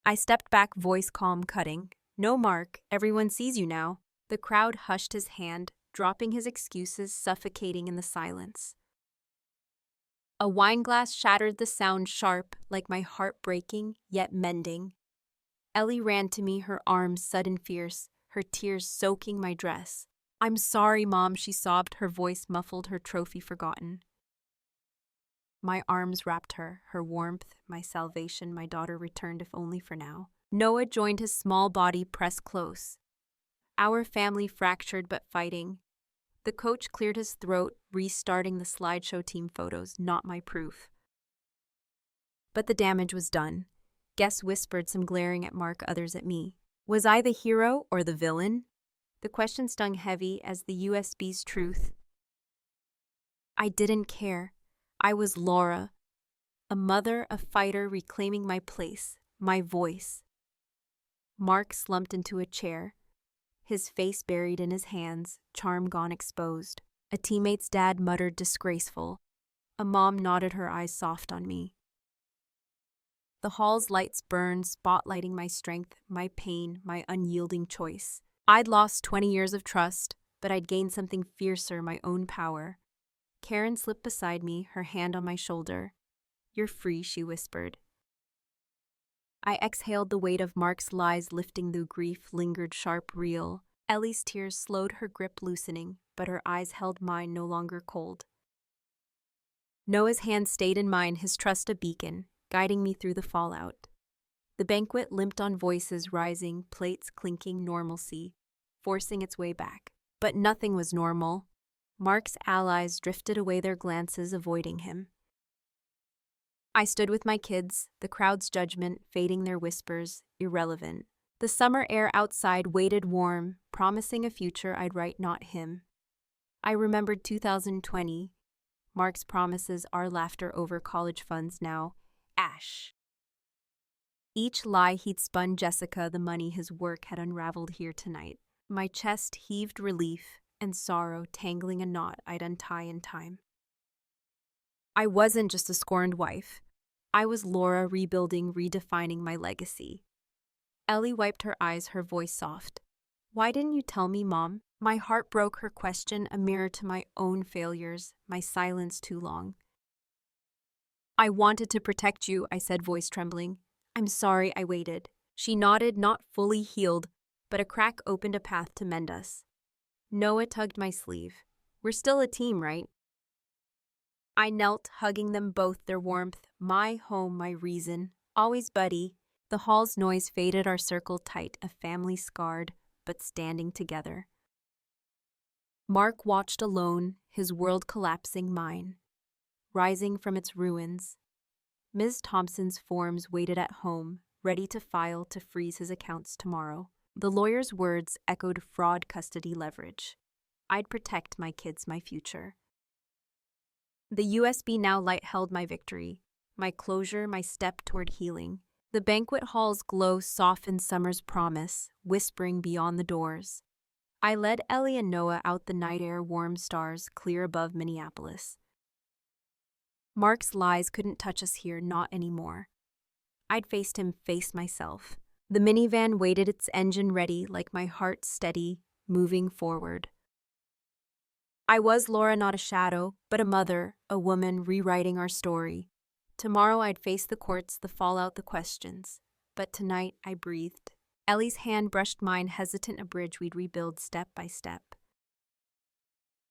I stepped back, voice calm, cutting. No, Mark, everyone sees you now. The crowd hushed, his hand, dropping his excuses, suffocating in the silence. A wine glass shattered, the sound sharp, like my heart breaking, yet mending. Ellie ran to me, her arms sudden fierce, her tears soaking my dress. "I'm sorry, Mom," she sobbed, her voice muffled, her trophy forgotten. My arms wrapped her warmth, my salvation, my daughter returned, if only for now. Noah joined, his small body pressed close. Our family fractured but fighting. The coach cleared his throat, restarting the slideshow team photos, not my proof. But the damage was done. Guests whispered, some glaring at Mark, others at me. Was I the hero or the villain? The question stung heavy as the USB's truth. I didn't care. I was Laura, a mother, a fighter, reclaiming my place, my voice. Mark slumped into a chair, his face buried in his hands, charm gone exposed. A teammate's dad muttered, disgraceful. A mom nodded, her eyes soft on me. The hall's lights burned, spotlighting my strength, my pain, my unyielding choice. I'd lost 20 years of trust, but I'd gained something fiercer, my own power. Karen slipped beside me, her hand on my shoulder. "You're free," she whispered. I exhaled, the weight of Mark's lies lifting, though grief lingered sharp, real. Ellie's tears slowed, her grip loosening, but her eyes held mine, no longer cold. Noah's hand stayed in mine, his trust a beacon, guiding me through the fallout. The banquet limped on, voices rising, plates clinking, normalcy, forcing its way back. But nothing was normal. Mark's allies drifted away, their glances avoiding him. I stood with my kids, the crowd's judgment fading, their whispers irrelevant. The summer air outside waited warm, promising a future I'd write, not him. I remembered 2020, Mark's promises, our laughter over college funds, now ash. Each lie he'd spun, Jessica, the money, his work had unraveled here tonight. My chest heaved, relief and sorrow tangling a knot I'd untie in time. I wasn't just a scorned wife. I was Laura, rebuilding, redefining my legacy. Ellie wiped her eyes, her voice soft. "Why didn't you tell me, Mom?" My heart broke, her question a mirror to my own failures, my silence too long. "I wanted to protect you," I said, voice trembling. "I'm sorry I waited." She nodded, not fully healed, but a crack opened a path to mend us. Noah tugged my sleeve. "We're still a team, right?" I knelt, hugging them both, their warmth, my home, my reason, always buddy. The hall's noise faded, our circle tight, a family scarred, but standing together. Mark watched alone, his world collapsing, mine rising from its ruins. Ms. Thompson's forms waited at home, ready to file, to freeze his accounts tomorrow. The lawyer's words echoed, fraud, custody, leverage. I'd protect my kids, my future. The USB now light held my victory, my closure, my step toward healing. The banquet hall's glow softened summer's promise, whispering beyond the doors. I led Ellie and Noah out, the night air, warm stars clear above Minneapolis. Mark's lies couldn't touch us here, not anymore. I'd faced him, faced myself. The minivan waited, its engine ready, like my heart steady, moving forward. I was Laura, not a shadow, but a mother, a woman rewriting our story. Tomorrow I'd face the courts, the fallout, the questions. But tonight I breathed. Ellie's hand brushed mine, hesitant, a bridge we'd rebuild step by step.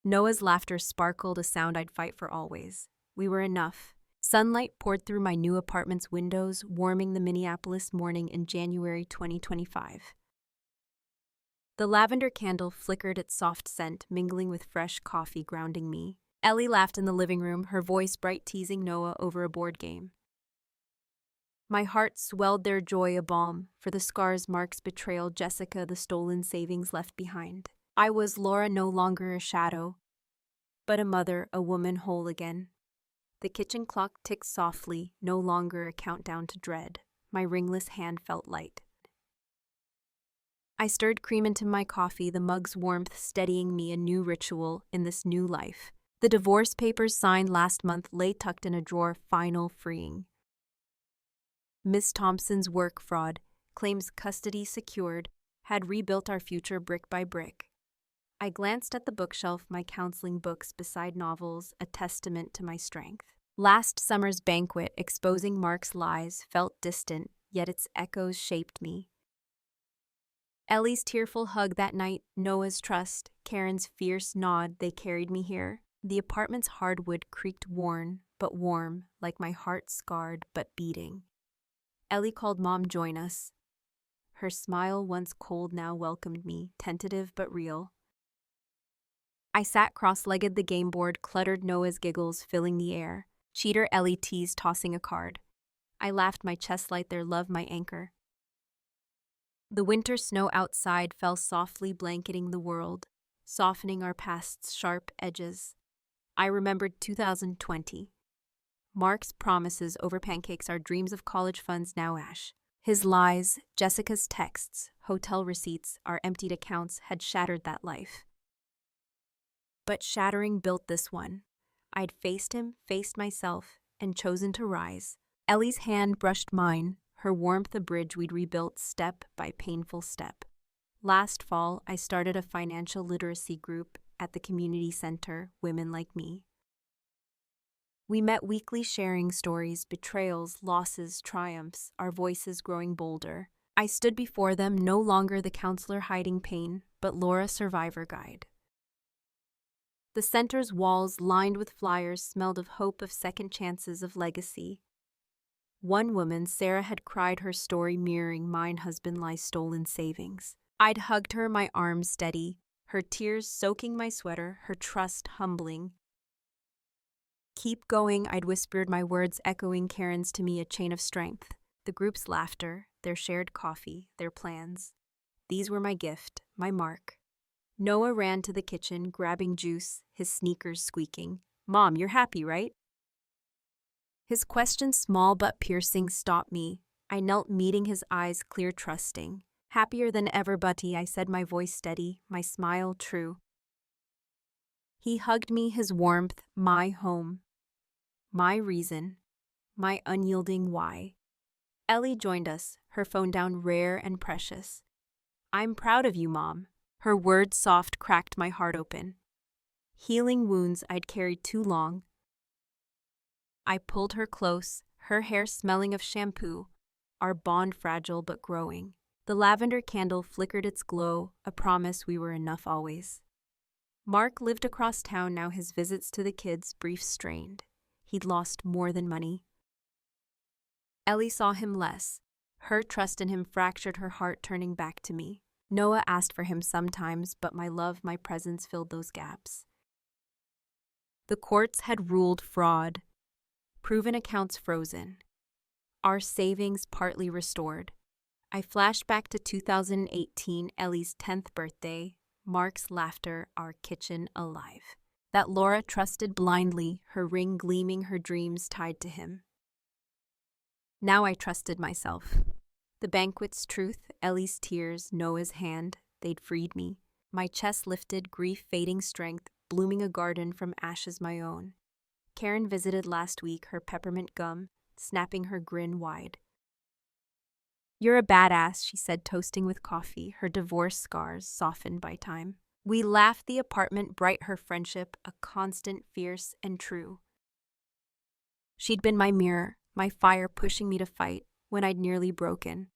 Noah's laughter sparkled, a sound I'd fight for always. We were enough. Sunlight poured through my new apartment's windows, warming the Minneapolis morning in January 2025. The lavender candle flickered its soft scent, mingling with fresh coffee, grounding me. Ellie laughed in the living room, her voice bright, teasing Noah over a board game. My heart swelled, their joy a balm, for the scars Mark's betrayal, Jessica, the stolen savings left behind. I was Laura, no longer a shadow, but a mother, a woman whole again. The kitchen clock ticked softly, no longer a countdown to dread. My ringless hand felt light. I stirred cream into my coffee, the mug's warmth steadying me, a new ritual in this new life. The divorce papers signed last month lay tucked in a drawer, final, freeing. Ms. Thompson's work fraud, claims custody secured, had rebuilt our future brick by brick. I glanced at the bookshelf, my counseling books beside novels, a testament to my strength. Last summer's banquet, exposing Mark's lies, felt distant, yet its echoes shaped me. Ellie's tearful hug that night, Noah's trust, Karen's fierce nod, they carried me here. The apartment's hardwood creaked worn, but warm, like my heart scarred but beating. Ellie called Mom join us. Her smile, once cold, now welcomed me, tentative but real. I sat cross-legged, the game board cluttered, Noah's giggles filling the air. Cheater Ellie teased, tossing a card. I laughed, my chest light, their love my anchor. The winter snow outside fell softly, blanketing the world, softening our past's sharp edges. I remembered 2020. Mark's promises over pancakes, our dreams of college funds now ash. His lies, Jessica's texts, hotel receipts, our emptied accounts had shattered that life. But shattering built this one. I'd faced him, faced myself, and chosen to rise. Ellie's hand brushed mine, her warmth a bridge we'd rebuilt step by painful step. Last fall, I started a financial literacy group at the community center, Women Like Me. We met weekly, sharing stories, betrayals, losses, triumphs, our voices growing bolder. I stood before them, no longer the counselor hiding pain, but Laura, survivor guide. The center's walls, lined with flyers, smelled of hope, of second chances, of legacy. One woman, Sarah, had cried, her story mirroring mine. Husband lies stolen savings. I'd hugged her, my arms steady, her tears soaking my sweater, her trust humbling. Keep going, I'd whispered, my words echoing Karen's, to me a chain of strength. The group's laughter, their shared coffee, their plans. These were my gift, my mark. Noah ran to the kitchen, grabbing juice, his sneakers squeaking. Mom, you're happy, right? His question, small but piercing, stopped me. I knelt, meeting his eyes, clear, trusting. Happier than ever, Buddy, I said, my voice steady, my smile true. He hugged me, his warmth, my home, my reason, my unyielding why. Ellie joined us, her phone down, rare and precious. I'm proud of you, Mom. Her words, soft, cracked my heart open. Healing wounds I'd carried too long. I pulled her close, her hair smelling of shampoo, our bond fragile but growing. The lavender candle flickered its glow, a promise we were enough always. Mark lived across town now, his visits to the kids brief, strained. He'd lost more than money. Ellie saw him less. Her trust in him fractured her heart, turning back to me. Noah asked for him sometimes, but my love, my presence filled those gaps. The courts had ruled fraud, proven accounts frozen, our savings partly restored. I flashed back to 2018, Ellie's 10th birthday, Mark's laughter, our kitchen alive. That Laura trusted blindly, her ring gleaming, her dreams tied to him. Now I trusted myself. The banquet's truth, Ellie's tears, Noah's hand, they'd freed me. My chest lifted, grief fading, strength, blooming a garden from ashes my own. Karen visited last week, her peppermint gum, snapping her grin wide. You're a badass, she said, toasting with coffee, her divorce scars softened by time. We laughed, the apartment bright, her friendship a constant, fierce, and true. She'd been my mirror, my fire pushing me to fight when I'd nearly broken.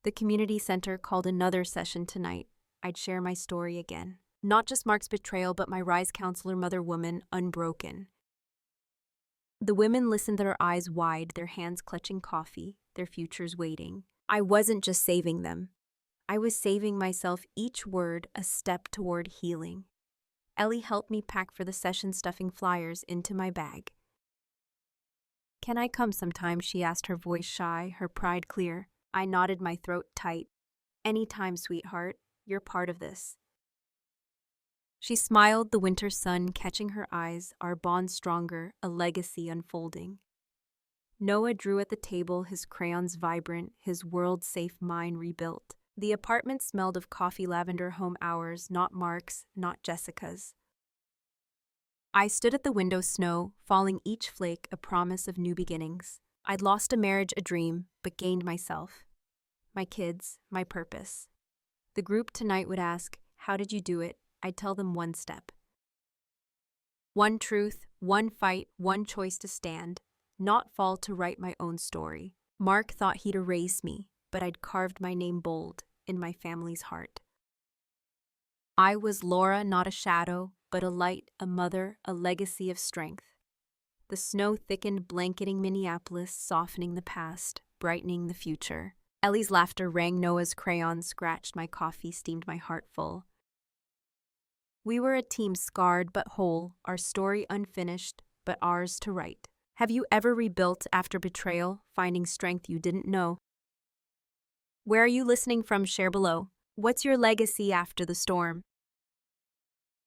The community center called another session tonight. I'd share my story again. Not just Mark's betrayal, but my rise, counselor, mother, woman, unbroken. The women listened, their eyes wide, their hands clutching coffee, their futures waiting. I wasn't just saving them. I was saving myself, each word a step toward healing. Ellie helped me pack for the session, stuffing flyers into my bag. Can I come sometime, she asked, her voice shy, her pride clear. I nodded, my throat tight. Anytime, sweetheart, you're part of this. She smiled, the winter sun catching her eyes, our bond stronger, a legacy unfolding. Noah drew at the table, his crayons vibrant, his world-safe mind rebuilt. The apartment smelled of coffee, lavender, home hours, not Mark's, not Jessica's. I stood at the window, snow, falling each flake, a promise of new beginnings. I'd lost a marriage, a dream, but gained myself. My kids, my purpose. The group tonight would ask, how did you do it? I'd tell them one step. One truth, one fight, one choice to stand, not fall, to write my own story. Mark thought he'd erase me, but I'd carved my name bold in my family's heart. I was Laura, not a shadow, but a light, a mother, a legacy of strength. The snow thickened, blanketing Minneapolis, softening the past, brightening the future. Ellie's laughter rang, Noah's crayon scratched my coffee, steamed my heart full. We were a team scarred but whole, our story unfinished, but ours to write. Have you ever rebuilt after betrayal, finding strength you didn't know? Where are you listening from? Share below. What's your legacy after the storm?